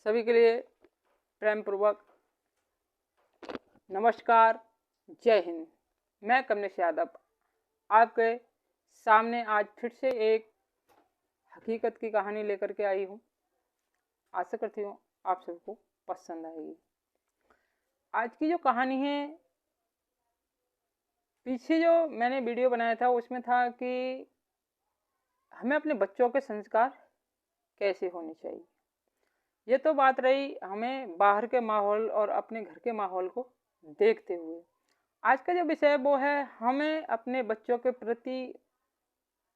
सभी के लिए प्रेम पूर्वक नमस्कार, जय हिंद। मैं कमलेश यादव आपके सामने आज फिर से एक हकीकत की कहानी लेकर के आई हूँ। आशा करती हूँ आप सबको पसंद आएगी। आज की जो कहानी है, पीछे जो मैंने वीडियो बनाया था उसमें था कि हमें अपने बच्चों के संस्कार कैसे होने चाहिए। ये तो बात रही हमें बाहर के माहौल और अपने घर के माहौल को देखते हुए। आज का जो विषय वो है हमें अपने बच्चों के प्रति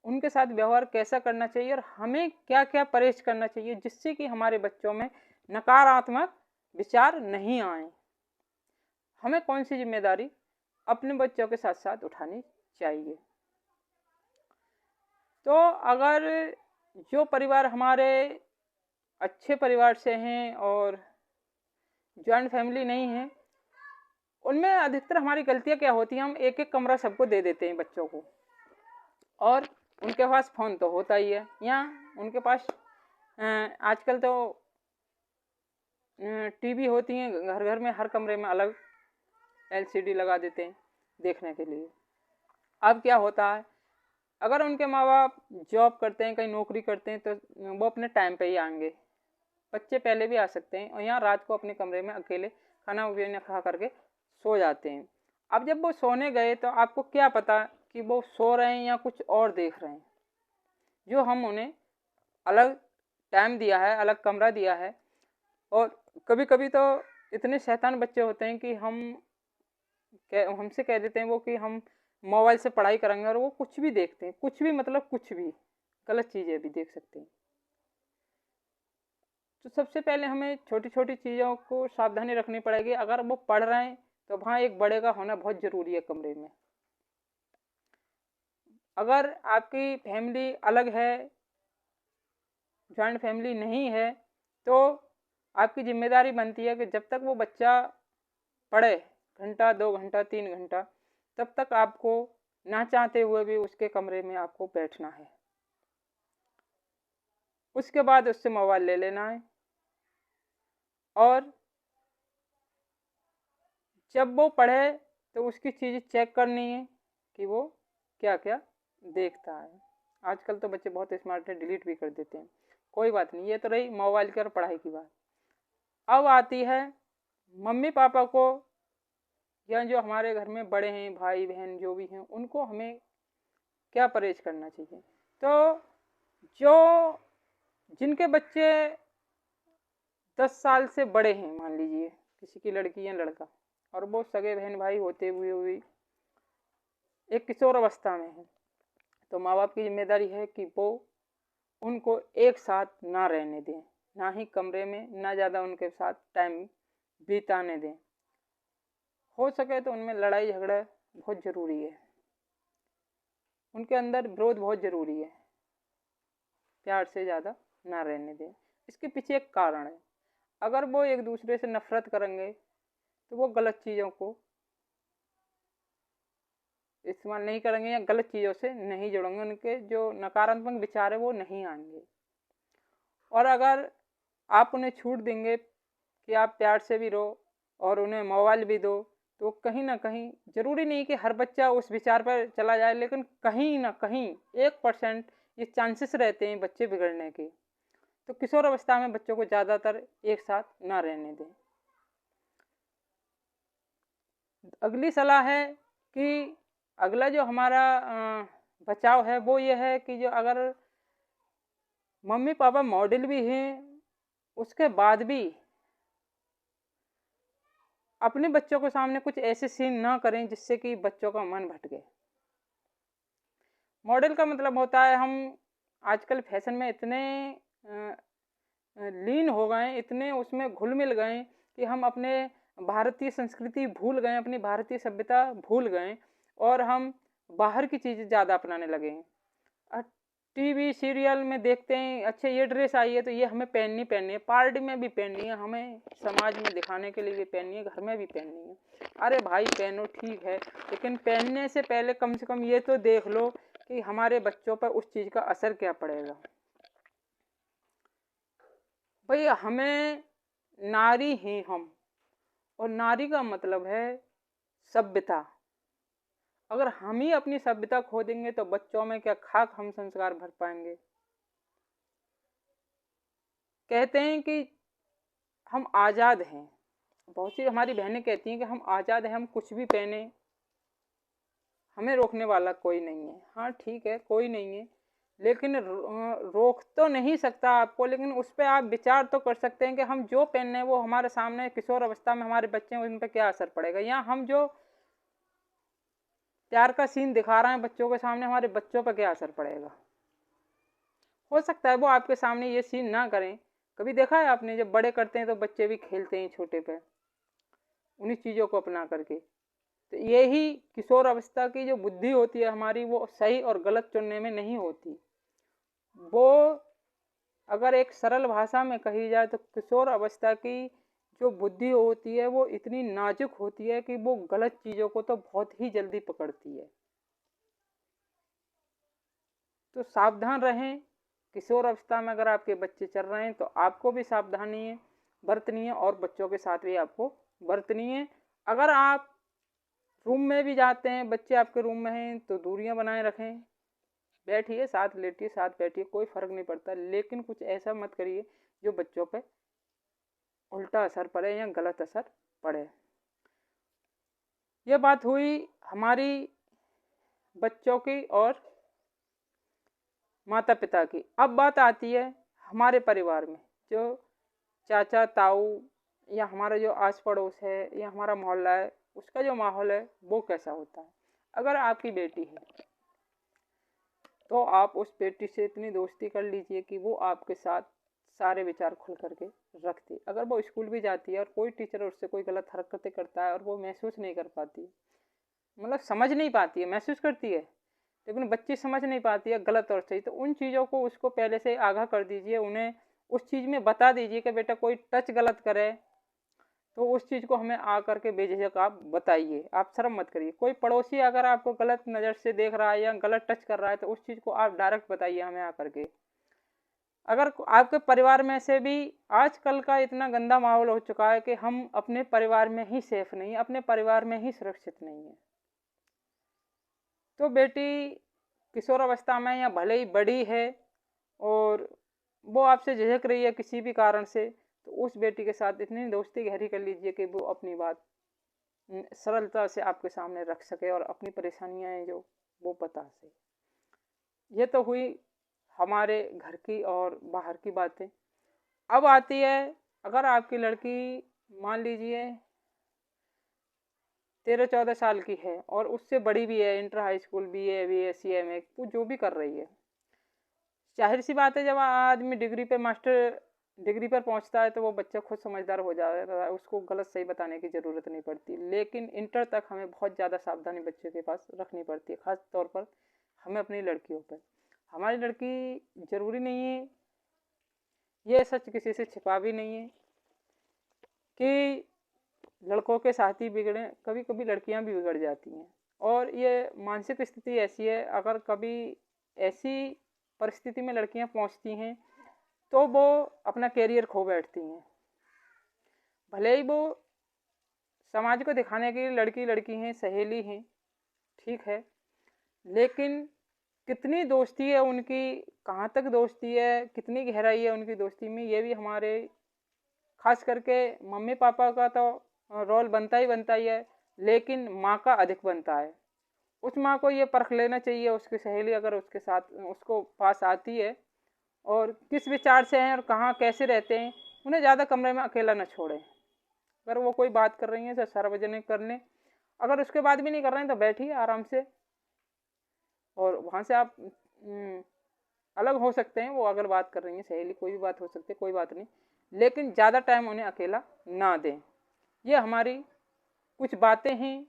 उनके साथ व्यवहार कैसा करना चाहिए और हमें क्या क्या परहेज करना चाहिए जिससे कि हमारे बच्चों में नकारात्मक विचार नहीं आए। हमें कौन सी जिम्मेदारी अपने बच्चों के साथ साथ उठानी चाहिए। तो अगर जो परिवार हमारे अच्छे परिवार से हैं और जॉइंट फैमिली नहीं है, उनमें अधिकतर हमारी गलतियां क्या होती हैं, हम एक एक कमरा सबको दे देते हैं बच्चों को, और उनके पास फ़ोन तो होता ही है, या उनके पास आजकल तो टीवी होती हैं घर घर में, हर कमरे में अलग एलसीडी लगा देते हैं देखने के लिए। अब क्या होता है, अगर उनके माँ बाप जॉब करते हैं, कहीं नौकरी करते हैं, तो वो अपने टाइम पे ही आएंगे। बच्चे पहले भी आ सकते हैं और यहाँ रात को अपने कमरे में अकेले खाना वगैरह खा करके सो जाते हैं। अब जब वो सोने गए तो आपको क्या पता कि वो सो रहे हैं या कुछ और देख रहे हैं। जो हम उन्हें अलग टाइम दिया है, अलग कमरा दिया है, और कभी कभी तो इतने शैतान बच्चे होते हैं कि हमसे कह देते हैं वो कि हम मोबाइल से पढ़ाई करेंगे, और वो कुछ भी देखते हैं, कुछ भी मतलब कुछ भी गलत चीज़ें भी देख सकते हैं। तो सबसे पहले हमें छोटी छोटी चीज़ों को सावधानी रखनी पड़ेगी। अगर वो पढ़ रहे हैं तो वहाँ एक बड़े का होना बहुत ज़रूरी है कमरे में। अगर आपकी फैमिली अलग है, जॉइंट फैमिली नहीं है, तो आपकी जिम्मेदारी बनती है कि जब तक वो बच्चा पढ़े, घंटा 2 घंटा 3 घंटा, तब तक आपको ना चाहते हुए भी उसके कमरे में आपको बैठना है। उसके बाद उससे मोबाइल ले लेना है, और जब वो पढ़े तो उसकी चीज़ें चेक करनी है कि वो क्या क्या देखता है। आजकल तो बच्चे बहुत स्मार्ट है, डिलीट भी कर देते हैं। कोई बात नहीं, ये तो रही मोबाइल की और पढ़ाई की बात। अब आती है मम्मी पापा को, या जो हमारे घर में बड़े हैं, भाई बहन जो भी हैं, उनको हमें क्या परहेज करना चाहिए। तो जो जिनके बच्चे 10 साल से बड़े हैं, मान लीजिए किसी की लड़की या लड़का, और वो सगे बहन भाई होते हुए भी एक किशोर अवस्था में है, तो माँ बाप की जिम्मेदारी है कि वो उनको एक साथ ना रहने दें, ना ही कमरे में, ना ज़्यादा उनके साथ टाइम बिताने दें। हो सके तो उनमें लड़ाई झगड़ा बहुत ज़रूरी है, उनके अंदर विरोध बहुत ज़रूरी है, प्यार से ज़्यादा ना रहने दें। इसके पीछे एक कारण है। अगर वो एक दूसरे से नफरत करेंगे तो वो गलत चीज़ों को इस्तेमाल नहीं करेंगे या गलत चीज़ों से नहीं जुड़ेंगे, उनके जो नकारात्मक विचार है वो नहीं आएंगे। और अगर आप उन्हें छूट देंगे कि आप प्यार से भी रहो और उन्हें मोबाइल भी दो, तो कहीं ना कहीं, ज़रूरी नहीं कि हर बच्चा उस विचार पर चला जाए, लेकिन कहीं ना कहीं 1% ये चांसेस रहते हैं बच्चे बिगड़ने के। तो किशोर अवस्था में बच्चों को ज़्यादातर एक साथ ना रहने दें। अगली सलाह है कि अगला जो हमारा बचाव है वो ये है कि जो अगर मम्मी पापा मॉडल भी हैं, उसके बाद भी अपने बच्चों के सामने कुछ ऐसे सीन ना करें जिससे कि बच्चों का मन भटके। मॉडल का मतलब होता है, हम आजकल फैशन में इतने लीन हो गए, इतने उसमें घुल मिल गए कि हम अपने भारतीय संस्कृति भूल गए, अपनी भारतीय सभ्यता भूल गए, और हम बाहर की चीज़ें ज़्यादा अपनाने लगे हैं। टीवी सीरियल में देखते हैं, अच्छा ये ड्रेस आई है तो ये हमें पहननी है, पार्टी में भी पहननी है, हमें समाज में दिखाने के लिए भी पहननी है, घर में भी पहननी है। अरे भाई पहनो ठीक है, लेकिन पहनने से पहले कम से कम ये तो देख लो कि हमारे बच्चों पर उस चीज़ का असर क्या पड़ेगा। भाई हमें नारी हैं हम, और नारी का मतलब है सभ्यता। अगर हम ही अपनी सभ्यता खो देंगे तो बच्चों में क्या खाक हम संस्कार भर पाएंगे। कहते हैं कि हम आज़ाद हैं, बहुत सी हमारी बहनें कहती हैं कि हम आज़ाद हैं, हम कुछ भी पहने, हमें रोकने वाला कोई नहीं है। हाँ ठीक है, कोई नहीं है, लेकिन रोक तो नहीं सकता आपको, लेकिन उस पर आप विचार तो कर सकते हैं कि हम जो पहन रहे हैं वो हमारे सामने किशोर अवस्था में हमारे बच्चे हैं, उन पर क्या असर पड़ेगा। या हम जो प्यार का सीन दिखा रहे हैं बच्चों के सामने, हमारे बच्चों पर क्या असर पड़ेगा। हो सकता है वो आपके सामने ये सीन ना करें। कभी देखा है आपने, जब बड़े करते हैं तो बच्चे भी खेलते हैं छोटे पे उन्हीं चीज़ों को अपना करके। तो यही किशोर अवस्था की जो बुद्धि होती है हमारी, वो सही और गलत चुनने में नहीं होती। वो अगर एक सरल भाषा में कही जाए तो किशोर अवस्था की जो बुद्धि होती है वो इतनी नाजुक होती है कि वो गलत चीज़ों को तो बहुत ही जल्दी पकड़ती है। तो सावधान रहें। किशोर अवस्था में अगर आपके बच्चे चल रहे हैं तो आपको भी सावधानी है बरतनी है, और बच्चों के साथ भी आपको बरतनी है। अगर आप रूम में भी जाते हैं, बच्चे आपके रूम में हैं, तो दूरियां बनाए रखें। बैठिए साथ, लेटिए साथ, बैठिए, कोई फर्क नहीं पड़ता, लेकिन कुछ ऐसा मत करिए जो बच्चों पे उल्टा असर पड़े या गलत असर पड़े। यह बात हुई हमारी बच्चों की और माता पिता की। अब बात आती है हमारे परिवार में, जो चाचा ताऊ या हमारा जो आस पड़ोस है या हमारा मोहल्ला है, उसका जो माहौल है वो कैसा होता है। अगर आपकी बेटी है तो आप उस बेटी से इतनी दोस्ती कर लीजिए कि वो आपके साथ सारे विचार खुल करके रखती। अगर वो स्कूल भी जाती है और कोई टीचर उससे कोई गलत हरकतें करता है और वो महसूस नहीं कर पाती, मतलब समझ नहीं पाती है, महसूस करती है लेकिन बच्ची समझ नहीं पाती है गलत और सही, तो उन चीज़ों को उसको पहले से आगाह कर दीजिए, उन्हें उस चीज़ में बता दीजिए कि बेटा कोई टच गलत करे तो उस चीज़ को हमें आ करके बेझिझक आप बताइए, आप शर्म मत करिए। कोई पड़ोसी अगर आपको गलत नज़र से देख रहा है या गलत टच कर रहा है तो उस चीज़ को आप डायरेक्ट बताइए हमें आ करके। अगर आपके परिवार में से भी, आजकल का इतना गंदा माहौल हो चुका है कि हम अपने परिवार में ही सेफ नहीं है, अपने परिवार में ही सुरक्षित नहीं है। तो बेटी किशोर अवस्था में या भले ही बड़ी है और वो आपसे झिझक रही है किसी भी कारण से, तो उस बेटी के साथ इतनी दोस्ती गहरी कर लीजिए कि वो अपनी बात सरलता से आपके सामने रख सके और अपनी परेशानियां हैं जो वो बता सके। ये तो हुई हमारे घर की और बाहर की बातें। अब आती है, अगर आपकी लड़की मान लीजिए 13-14 साल की है और उससे बड़ी भी है, inter high school BA BSc MA वो जो भी कर रही है, जाहिर सी बात है जब आदमी डिग्री पे मास्टर डिग्री पर पहुंचता है तो वो बच्चा खुद समझदार हो जाता है, उसको गलत सही बताने की ज़रूरत नहीं पड़ती। लेकिन इंटर तक हमें बहुत ज़्यादा सावधानी बच्चे के पास रखनी पड़ती है, ख़ास तौर पर हमें अपनी लड़कियों पर। हमारी लड़की ज़रूरी नहीं है, ये सच किसी से छिपा भी नहीं है कि लड़कों के साथ ही बिगड़े, कभी कभी लड़कियां भी बिगड़ जाती हैं। और ये मानसिक स्थिति ऐसी है, अगर कभी ऐसी परिस्थिति में लड़कियां पहुंचती हैं तो वो अपना कैरियर खो बैठती हैं। भले ही वो समाज को दिखाने के लिए लड़की लड़की हैं, सहेली हैं, ठीक है, लेकिन कितनी दोस्ती है उनकी, कहाँ तक दोस्ती है, कितनी गहराई है उनकी दोस्ती में, ये भी हमारे खास करके मम्मी पापा का तो रोल बनता ही है, लेकिन माँ का अधिक बनता है। उस माँ को ये परख लेना चाहिए उसकी सहेली अगर उसके साथ उसको पास आती है और किस विचार से हैं और कहाँ कैसे रहते हैं, उन्हें ज़्यादा कमरे में अकेला न छोड़ें। अगर वो कोई बात कर रही हैं तो सार्वजनिक कर लें, अगर उसके बाद भी नहीं कर रहे हैं तो बैठिए आराम से और वहाँ से आप अलग हो सकते हैं। वो अगर बात कर रही हैं, सहेली कोई भी बात हो सकती है, कोई बात नहीं, लेकिन ज़्यादा टाइम उन्हें अकेला ना दें। ये हमारी कुछ बातें हैं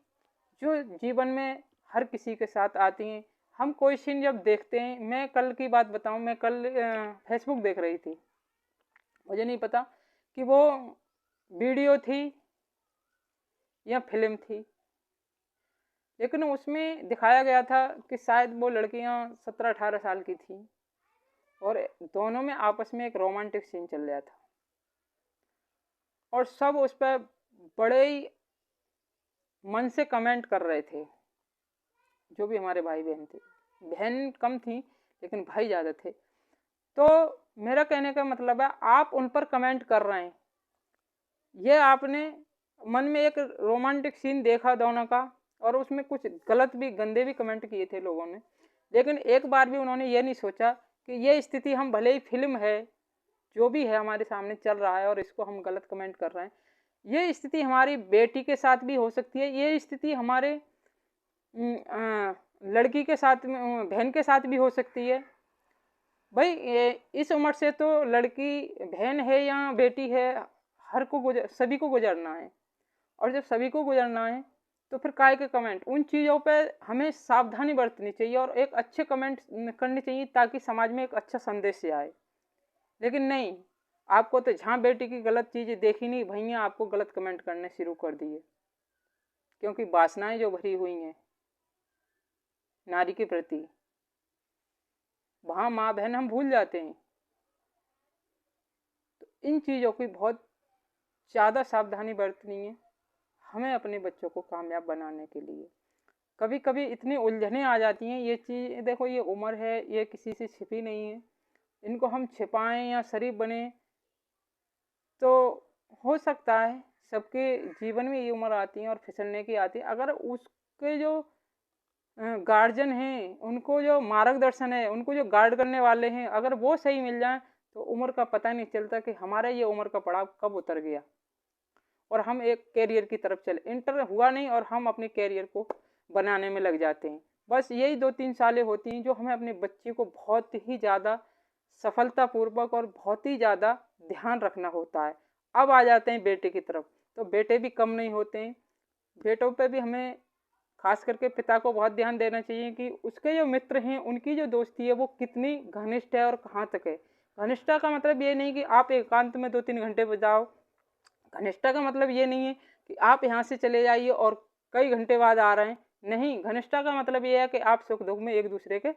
जो जीवन में हर किसी के साथ आती हैं। हम कोई सीन जब देखते हैं, मैं कल की बात बताऊं, मैं कल फेसबुक देख रही थी, मुझे नहीं पता कि वो वीडियो थी या फिल्म थी, लेकिन उसमें दिखाया गया था कि शायद वो लड़कियां 17-18 साल की थी और दोनों में आपस में एक रोमांटिक सीन चल रहा था और सब उस पर बड़े ही मन से कमेंट कर रहे थे, जो भी हमारे भाई बहन थे। बहन कम थी लेकिन भाई ज़्यादा थे। तो मेरा कहने का मतलब है, आप उन पर कमेंट कर रहे हैं, ये आपने मन में एक रोमांटिक सीन देखा दोनों का, और उसमें कुछ गलत भी, गंदे भी कमेंट किए थे लोगों ने, लेकिन एक बार भी उन्होंने ये नहीं सोचा कि ये स्थिति, हम भले ही फिल्म है, जो भी है हमारे सामने चल रहा है और इसको हम गलत कमेंट कर रहे हैं, ये स्थिति हमारी बेटी के साथ भी हो सकती है, ये स्थिति हमारे लड़की के साथ में, बहन के साथ भी हो सकती है। भाई इस उम्र से तो लड़की, बहन है या बेटी है, हर को सभी को गुजरना है, और जब सभी को गुजरना है तो फिर काय के कमेंट, उन चीज़ों पे हमें सावधानी बरतनी चाहिए और एक अच्छे कमेंट करने चाहिए ताकि समाज में एक अच्छा संदेश आए। लेकिन नहीं, आपको तो जहाँ बेटी की गलत चीज़ें देखी नहीं, भैया आपको गलत कमेंट करने शुरू कर दिए, क्योंकि वासनाएं जो भरी हुई हैं नारी के प्रति, वहाँ माँ बहन हम भूल जाते हैं। तो इन चीज़ों की बहुत ज़्यादा सावधानी बरतनी है हमें अपने बच्चों को कामयाब बनाने के लिए। कभी कभी इतनी उलझनें आ जाती हैं, ये चीज़ देखो, ये उम्र है, ये किसी से छिपी नहीं है, इनको हम छिपाएं या शरीफ बने तो हो सकता है सबके जीवन में ये उम्र आती है और फिसलने की आती है। अगर उसके जो गार्जियन हैं, उनको जो मार्गदर्शन है, उनको जो गाइड करने वाले हैं, अगर वो सही मिल जाए तो उम्र का पता नहीं चलता कि हमारा ये उम्र का पड़ाव कब उतर गया और हम एक कैरियर की तरफ चले। इंटर हुआ नहीं और हम अपने कैरियर को बनाने में लग जाते हैं। बस यही 2-3 सालें होती हैं जो हमें अपने बच्चे को बहुत ही ज़्यादा सफलतापूर्वक और बहुत ही ज़्यादा ध्यान रखना होता है। अब आ जाते हैं बेटे की तरफ, तो बेटे भी कम नहीं होते हैं। बेटों पे भी हमें खास करके पिता को बहुत ध्यान देना चाहिए कि उसके जो मित्र हैं, उनकी जो दोस्ती है वो कितनी घनिष्ठ है और कहाँ तक है। घनिष्ठता का मतलब ये नहीं कि आप एकांत में 2-3 घंटे बिताओ। घनिष्ठता का मतलब ये नहीं है कि आप यहाँ से चले जाइए और कई घंटे बाद आ रहे हैं। नहीं, घनिष्ठता का मतलब ये है कि आप सुख दुख में एक दूसरे के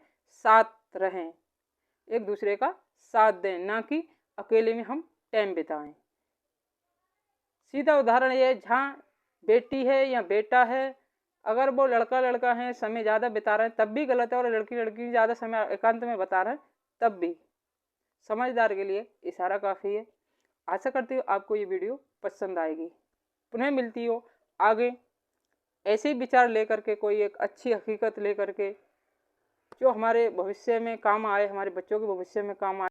साथ रहें, एक दूसरे का साथ दें, ना कि अकेले में हम टाइम बिताएं। सीधा उदाहरण ये है, जहाँ बेटी है या बेटा है, अगर वो लड़का लड़का है, समय ज़्यादा बिता रहे हैं तब भी गलत है, और लड़की लड़की ज़्यादा समय एकांत में बता रहे हैं तब भी। समझदार के लिए इशारा काफ़ी है। आशा करती हूँ आपको ये वीडियो पसंद आएगी। पुनः मिलती हो आगे ऐसे ही विचार लेकर के, कोई एक अच्छी हकीकत लेकर के, जो हमारे भविष्य में काम आए, हमारे बच्चों के भविष्य में काम आए।